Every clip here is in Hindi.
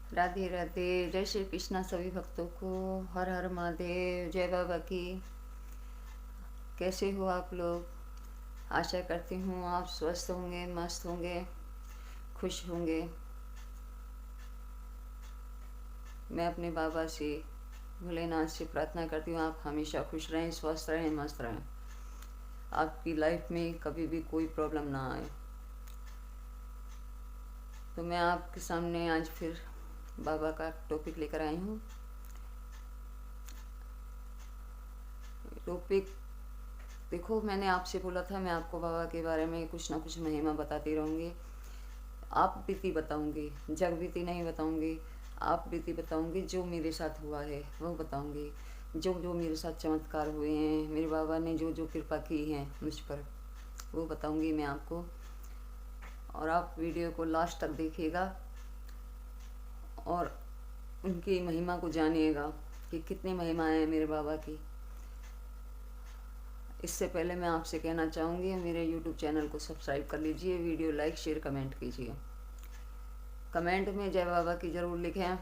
राधे राधे। जय श्री कृष्णा सभी भक्तों को। हर हर महादेव। जय बाबा की। कैसे हो आप लोग? आशा करती हूँ आप स्वस्थ होंगे, मस्त होंगे, खुश होंगे। मैं अपने बाबा से, भोलेनाथ से प्रार्थना करती हूँ आप हमेशा खुश रहें, स्वस्थ रहें, मस्त रहें। आपकी लाइफ में कभी भी कोई प्रॉब्लम ना आए। तो मैं आपके सामने आज फिर बाबा का टॉपिक लेकर आई हूँ। टॉपिक देखो, मैंने आपसे बोला था मैं आपको बाबा के बारे में कुछ ना कुछ महिमा बताती रहूँगी। आप बीती बताऊँगी, जग बीती नहीं बताऊँगी। आप बीती बताऊँगी, जो मेरे साथ हुआ है वो बताऊँगी। जो जो मेरे साथ चमत्कार हुए हैं, मेरे बाबा ने जो जो कृपा की है मुझ पर, वो बताऊँगी मैं आपको। और आप वीडियो को लास्ट तक देखिएगा और उनकी महिमा को जानिएगा कि कितनी महिमाएँ हैं मेरे बाबा की। इससे पहले मैं आपसे कहना चाहूँगी, मेरे YouTube चैनल को सब्सक्राइब कर लीजिए, वीडियो लाइक शेयर कमेंट कीजिए। कमेंट में जय बाबा की ज़रूर लिखें।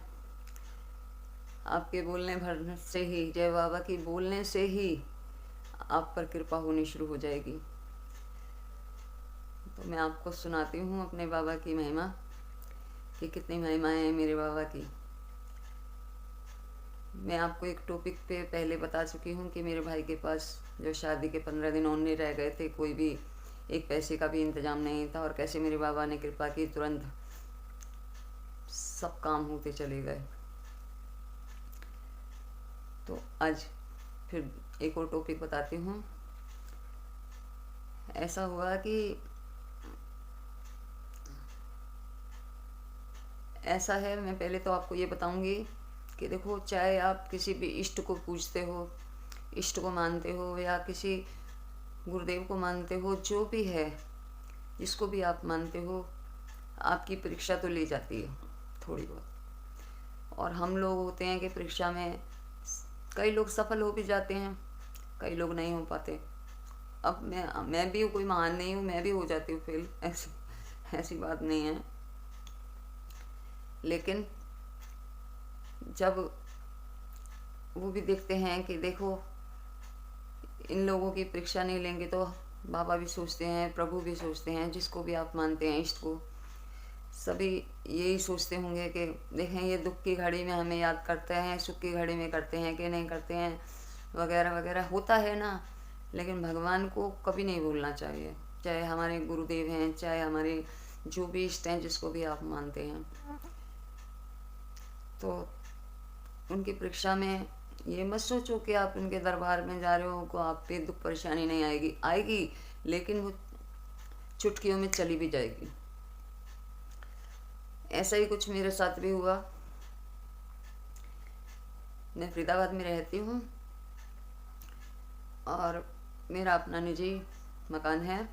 आपके बोलने भर से ही, जय बाबा की बोलने से ही आप पर कृपा होनी शुरू हो जाएगी। तो मैं आपको सुनाती हूँ अपने बाबा की महिमा कि कितनी महिमाएँ हैं मेरे बाबा की। मैं आपको एक टॉपिक पे पहले बता चुकी हूँ कि मेरे भाई के पास जो शादी के 15 दिन ओनली रह गए थे, कोई भी एक पैसे का भी इंतज़ाम नहीं था, और कैसे मेरे बाबा ने कृपा की, तुरंत सब काम होते चले गए। तो आज फिर एक और टॉपिक बताती हूँ। ऐसा हुआ कि ऐसा है, मैं पहले तो आपको ये बताऊंगी कि देखो, चाहे आप किसी भी इष्ट को पूजते हो, इष्ट को मानते हो, या किसी गुरुदेव को मानते हो, जो भी है, जिसको भी आप मानते हो, आपकी परीक्षा तो ली जाती है थोड़ी बहुत। और हम लोग होते हैं कि परीक्षा में कई लोग सफल हो भी जाते हैं, कई लोग नहीं हो पाते। अब मैं भी कोई महान नहीं हूँ, मैं भी हो जाती हूँ फेल, ऐसी बात नहीं है। लेकिन जब वो भी देखते हैं कि देखो, इन लोगों की परीक्षा नहीं लेंगे, तो बाबा भी सोचते हैं, प्रभु भी सोचते हैं, जिसको भी आप मानते हैं, इष्ट को, सभी यही सोचते होंगे कि देखें ये दुख की घड़ी में हमें याद करते हैं, सुख की घड़ी में करते हैं कि नहीं करते हैं, वगैरह वगैरह होता है ना। लेकिन भगवान को कभी नहीं भूलना चाहिए, चाहे हमारे गुरुदेव हैं, चाहे हमारे जो भी इष्ट हैं, जिसको भी आप मानते हैं। तो उनकी परीक्षा में ये मत सोचो कि आप उनके दरबार में जा रहे हो को आप पे दुख परेशानी नहीं आएगी, आएगी, लेकिन वो चुटकियों में चली भी जाएगी। ऐसा ही कुछ मेरे साथ भी हुआ। मैं फरीदाबाद में रहती हूँ और मेरा अपना निजी मकान है।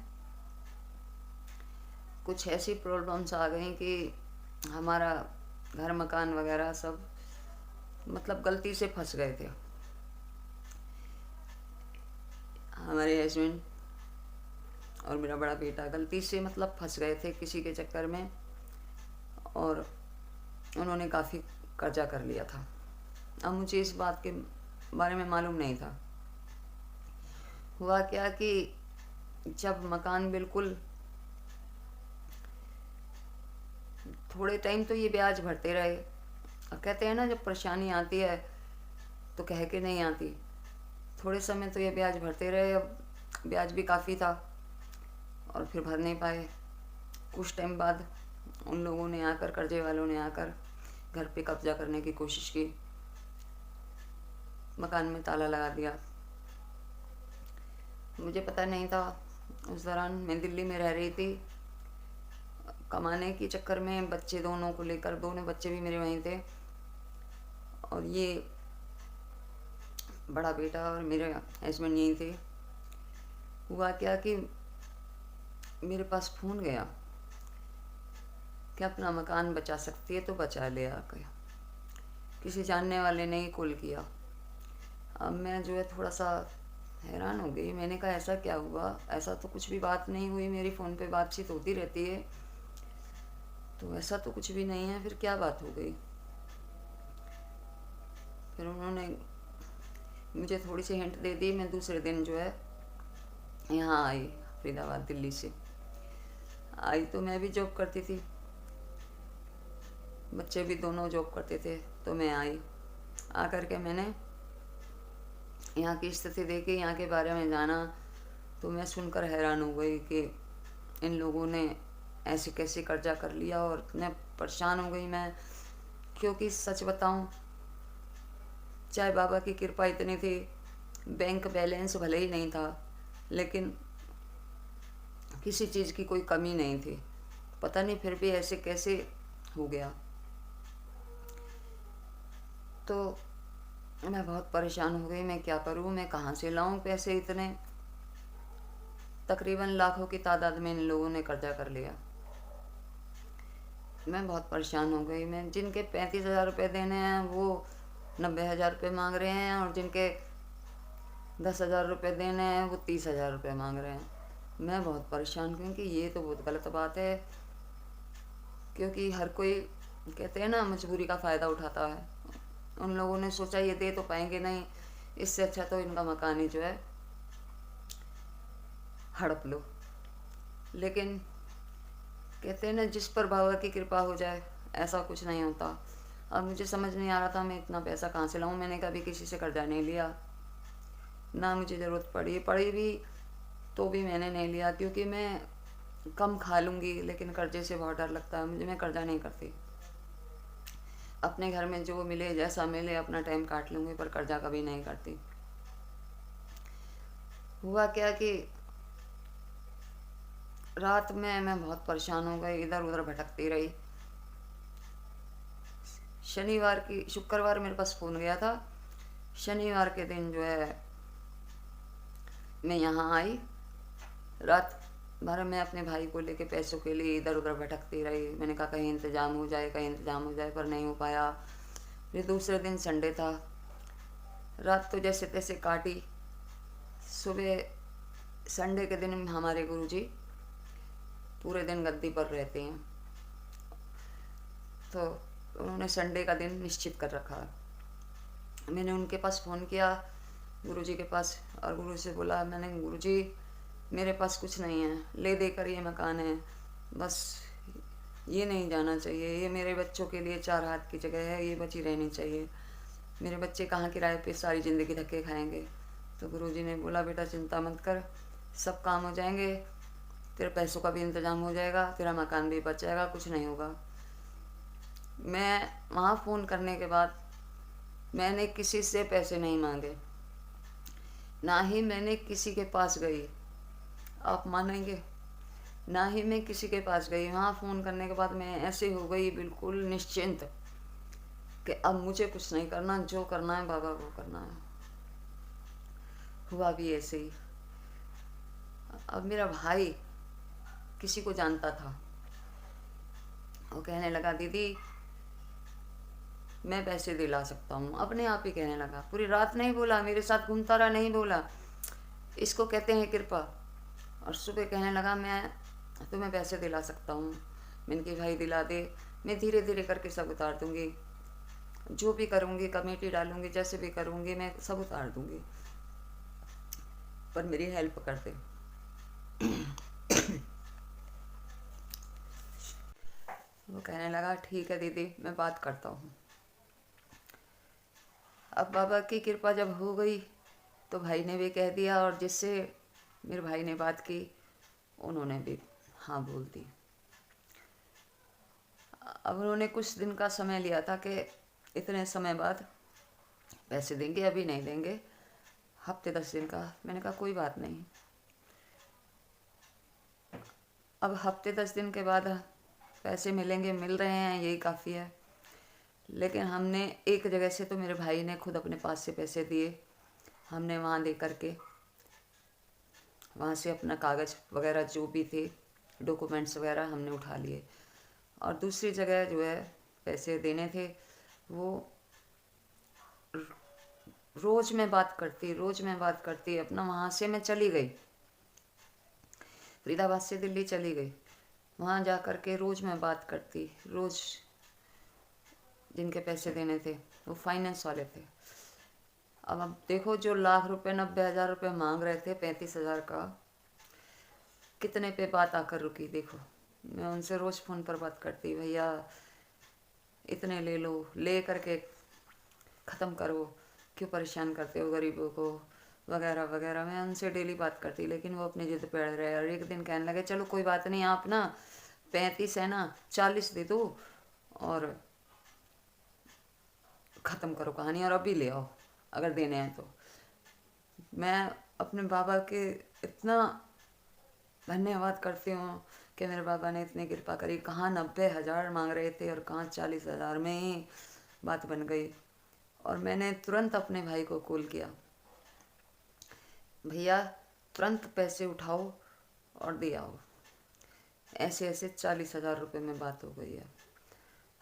कुछ ऐसी प्रॉब्लम्स आ गई कि हमारा घर मकान वगैरह सब मतलब गलती से फंस गए थे। हमारे हस्बैंड और मेरा बड़ा बेटा गलती से मतलब फंस गए थे किसी के चक्कर में, और उन्होंने काफ़ी कर्जा कर लिया था। अब मुझे इस बात के बारे में मालूम नहीं था। हुआ क्या कि जब मकान बिल्कुल, थोड़े टाइम तो ये ब्याज भरते रहे, और कहते हैं ना जब परेशानी आती है तो कह के नहीं आती। थोड़े समय तो ये ब्याज भरते रहे, अब ब्याज भी काफ़ी था, और फिर भर नहीं पाए। कुछ टाइम बाद उन लोगों ने आकर, कर्जे वालों ने आकर घर पे कब्जा करने की कोशिश की, मकान में ताला लगा दिया। मुझे पता नहीं था, उस दौरान मैं दिल्ली में रह रही थी। कमाने के चक्कर में बच्चे दोनों को लेकर, दोनों बच्चे भी मेरे वहीं थे, और ये बड़ा बेटा और मेरे हस्बैंड यहीं थे। हुआ क्या कि मेरे पास फ़ोन गया कि अपना मकान बचा सकती है तो बचा ले आकर। किसी जानने वाले ने ही कॉल किया। अब मैं जो है थोड़ा सा हैरान हो गई। मैंने कहा ऐसा क्या हुआ, ऐसा तो कुछ भी बात नहीं हुई, मेरी फ़ोन पे बातचीत होती रहती है, तो ऐसा तो कुछ भी नहीं है, फिर क्या बात हो गई। फिर उन्होंने मुझे थोड़ी सी हिंट दे दी। मैं दूसरे दिन जो है यहाँ आई, फरीदाबाद दिल्ली से आई। तो मैं भी जॉब करती थी, बच्चे भी दोनों जॉब करते थे। तो मैं आई, आकर के मैंने यहाँ की स्थिति देखी, यहाँ के बारे में जाना। तो मैं सुनकर हैरान हो गई कि इन लोगों ने ऐसे कैसे कर्जा कर लिया, और मैं परेशान हो गई मैं। क्योंकि सच बताऊं, चाहे बाबा की कृपा इतनी थी, बैंक बैलेंस भले ही नहीं था, लेकिन किसी चीज़ की कोई कमी नहीं थी। पता नहीं फिर भी ऐसे कैसे हो गया। तो मैं बहुत परेशान हो गई, मैं क्या करूं, मैं कहाँ से लाऊं पैसे इतने। तकरीबन लाखों की तादाद में इन लोगों ने कर्जा कर लिया। मैं बहुत परेशान हो गई। मैं जिनके 35,000 रुपये देने हैं वो 90,000 रुपये मांग रहे हैं, और जिनके 10,000 रुपये देने हैं वो 30,000 रुपये मांग रहे हैं। मैं बहुत परेशान, क्योंकि ये तो बहुत गलत बात है। क्योंकि हर कोई, कहते हैं ना, मजबूरी का फ़ायदा उठाता है। उन लोगों ने सोचा ये दे तो पाएंगे नहीं, इससे अच्छा तो इनका मकान ही जो है हड़प लो। लेकिन कहते हैं ना, जिस पर बाबा की कृपा हो जाए, ऐसा कुछ नहीं होता। अब मुझे समझ नहीं आ रहा था मैं इतना पैसा कहाँ से लाऊं। मैंने कभी किसी से कर्जा नहीं लिया, ना मुझे ज़रूरत पड़ी भी तो भी मैंने नहीं लिया, क्योंकि मैं कम खा लूँगी, लेकिन कर्जे से बहुत डर लगता है मुझे। मैं कर्जा नहीं करती, अपने घर में जो मिले जैसा मिले अपना टाइम काट लूँगी, पर कर्जा कभी नहीं करती। हुआ क्या कि रात में मैं बहुत परेशान हो गई, इधर उधर भटकती रही। शुक्रवार मेरे पास फ़ोन गया था। शनिवार के दिन जो है मैं यहाँ आई। रात भर मैं अपने भाई को लेके पैसों के लिए इधर उधर भटकती रही। मैंने कहा कहीं इंतज़ाम हो जाए, कहीं इंतज़ाम हो जाए, पर नहीं हो पाया। फिर दूसरे दिन संडे था, रात तो जैसे तैसे काटी। सुबह संडे के दिन हमारे गुरुजी पूरे दिन गद्दी पर रहते हैं, तो उन्होंने संडे का दिन निश्चित कर रखा। मैंने उनके पास फ़ोन किया, गुरुजी के पास, और गुरु से बोला मैंने, गुरुजी मेरे पास कुछ नहीं है, ले देकर ये मकान है, बस ये नहीं जाना चाहिए। ये मेरे बच्चों के लिए 4 हाथ की जगह है, ये बची रहनी चाहिए। मेरे बच्चे कहाँ किराए पे सारी ज़िंदगी धक्के खाएंगे। तो गुरुजी ने बोला बेटा चिंता मत कर, सब काम हो जाएंगे, तेरे पैसों का भी इंतज़ाम हो जाएगा, तेरा मकान भी बच जाएगा, कुछ नहीं होगा। मैं वहाँ फ़ोन करने के बाद मैंने किसी से पैसे नहीं मांगे, ना ही मैंने किसी के पास गई, आप मानेंगे, ना ही मैं किसी के पास गई। वहाँ फ़ोन करने के बाद मैं ऐसे हो गई बिल्कुल निश्चिंत कि अब मुझे कुछ नहीं करना, जो करना है बाबा को करना है। हुआ भी ऐसे ही। अब मेरा भाई किसी को जानता था, वो कहने लगा दीदी मैं पैसे दिला सकता हूँ, अपने आप ही कहने लगा। पूरी रात नहीं बोला, मेरे साथ घूमता रहा, नहीं बोला, इसको कहते हैं कृपा। और सुबह कहने लगा मैं तुम्हें पैसे दिला सकता हूँ। मैंने कहा भाई दिला दे, मैं धीरे धीरे करके सब उतार दूँगी, जो भी करूँगी, कमेटी डालूँगी, जैसे भी करूँगी मैं सब उतार दूँगी, पर मेरी हेल्प कर दे। वो कहने लगा ठीक है दीदी, मैं बात करता हूँ। अब बाबा की कृपा जब हो गई तो भाई ने भी कह दिया, और जिससे मेरे भाई ने बात की उन्होंने भी हाँ बोल दी। अब उन्होंने कुछ दिन का समय लिया था कि इतने समय बाद पैसे देंगे, अभी नहीं देंगे, हफ्ते 10 दिन का। मैंने कहा कोई बात नहीं। अब हफ्ते 10 दिन के बाद पैसे मिलेंगे, मिल रहे हैं, यही काफ़ी है। लेकिन हमने एक जगह से, तो मेरे भाई ने खुद अपने पास से पैसे दिए, हमने वहाँ दे करके वहाँ से अपना कागज़ वगैरह जो भी थे, डॉक्यूमेंट्स वगैरह हमने उठा लिए। और दूसरी जगह जो है पैसे देने थे, वो रोज़ मैं बात करती अपना, वहाँ से मैं चली गई, फरीदाबाद से दिल्ली चली गई। वहाँ जा कर के रोज़ मैं बात करती, रोज़ जिनके पैसे देने थे वो फाइनेंस वाले थे, अब देखो, जो लाख रुपए 90,000 रुपये मांग रहे थे 35,000 का, कितने पे बात आकर रुकी देखो। मैं उनसे रोज़ फ़ोन पर बात करती, भैया इतने ले लो, ले करके ख़त्म करो, क्यों परेशान करते हो गरीबों को, वगैरह वगैरह। मैं उनसे डेली बात करती, लेकिन वो अपनी जिद पे अड़ रहे। और एक दिन कहने लगे चलो कोई बात नहीं, आप ना 35 है ना 40 दे दो और ख़त्म करो कहानी, और अभी ले आओ अगर देने हैं तो। मैं अपने बाबा के इतना धन्यवाद करती हूँ कि मेरे बाबा ने इतनी कृपा करी। कहाँ 90,000 मांग रहे थे और कहाँ 40,000 में ही बात बन गई। और मैंने तुरंत अपने भाई को कॉल किया, भैया तुरंत पैसे उठाओ और दे आओ। ऐसे ऐसे 40,000 रुपये में बात हो गई है।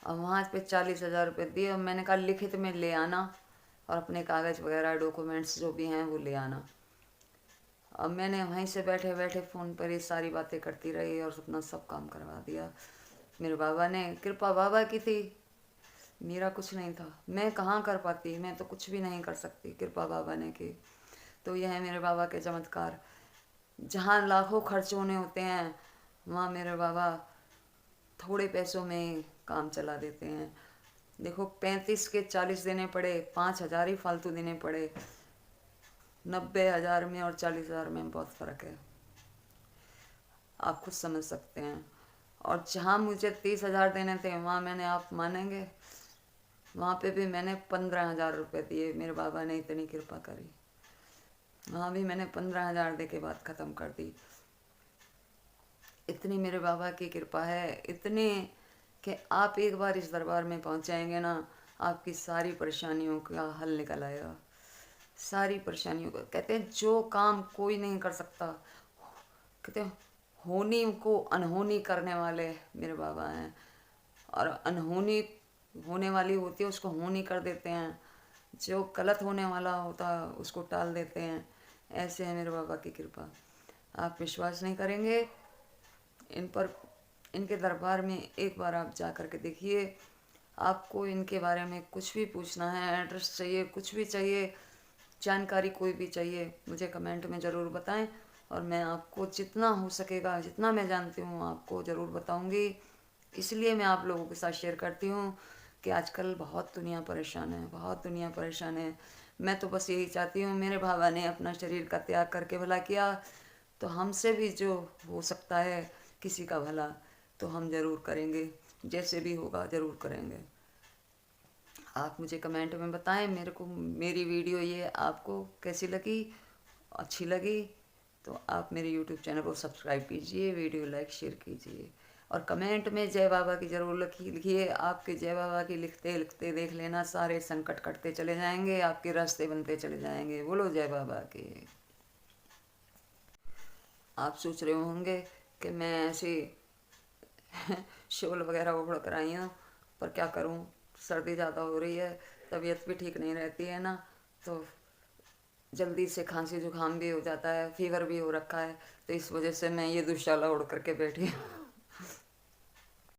और वहाँ पे 40,000 रुपये दिए और मैंने कहा लिखित में ले आना और अपने कागज़ वगैरह डॉक्यूमेंट्स जो भी हैं वो ले आना। अब मैंने वहीं से बैठे बैठे फ़ोन पर ये सारी बातें करती रही और अपना सब काम करवा दिया। मेरे बाबा ने, कृपा बाबा की थी, मेरा कुछ नहीं था। मैं कहाँ कर पाती, मैं तो कुछ भी नहीं कर सकती, कृपा बाबा ने की। तो यह है मेरे बाबा के चमत्कार। जहाँ लाखों खर्च होने होते हैं वहाँ मेरे बाबा थोड़े पैसों में काम चला देते हैं। देखो 35 के 40 देने पड़े, 5,000 ही फालतू देने पड़े। 90,000 में और 40,000 में बहुत फ़र्क है, आप खुद समझ सकते हैं। और जहाँ मुझे 30,000 देने थे वहाँ मैंने, आप मानेंगे, वहाँ पे भी मैंने 15,000 रुपये दिए। मेरे बाबा ने इतनी कृपा करी, वहाँ भी मैंने 15,000 दे के बात ख़त्म कर दी। इतनी मेरे बाबा की कृपा है, इतनी कि आप एक बार इस दरबार में पहुँच जाएंगे ना, आपकी सारी परेशानियों का हल निकल आएगा। सारी परेशानियों का, कहते हैं जो काम कोई नहीं कर सकता, कहते हैं होनी को अनहोनी करने वाले मेरे बाबा हैं। और अनहोनी होने वाली होती है उसको होनी कर देते हैं, जो गलत होने वाला होता है उसको टाल देते हैं। ऐसे है मेरे बाबा की कृपा। आप विश्वास नहीं करेंगे इन पर, इनके दरबार में एक बार आप जा कर के देखिए। आपको इनके बारे में कुछ भी पूछना है, एड्रेस चाहिए, कुछ भी चाहिए, जानकारी कोई भी चाहिए, मुझे कमेंट में ज़रूर बताएं और मैं आपको जितना हो सकेगा, जितना मैं जानती हूँ आपको ज़रूर बताऊँगी। इसलिए मैं आप लोगों के साथ शेयर करती हूँ कि आजकल बहुत दुनिया परेशान है, बहुत दुनिया परेशान है। मैं तो बस यही चाहती हूँ, मेरे बाबा ने अपना शरीर का त्याग करके भला किया, तो हमसे भी जो हो सकता है किसी का भला तो हम ज़रूर करेंगे, जैसे भी होगा ज़रूर करेंगे। आप मुझे कमेंट में बताएं मेरे को, मेरी वीडियो ये आपको कैसी लगी। अच्छी लगी तो आप मेरे यूट्यूब चैनल को सब्सक्राइब कीजिए, वीडियो लाइक शेयर कीजिए और कमेंट में जय बाबा की ज़रूर लिखिए। आपके जय बाबा की लिखते लिखते देख लेना सारे संकट कटते चले जाएंगे, आपके रास्ते बनते चले जाएंगे। बोलो जय बाबा के। आप सोच रहे होंगे कि मैं ऐसी शॉल वगैरह ओढ़ कर आई हूँ, पर क्या करूँ, सर्दी ज़्यादा हो रही है, तबीयत भी ठीक नहीं रहती है ना, तो जल्दी से खांसी जुकाम भी हो जाता है, फीवर भी हो रखा है, तो इस वजह से मैं ये दुशाला ओढ़ करके बैठी हूँ।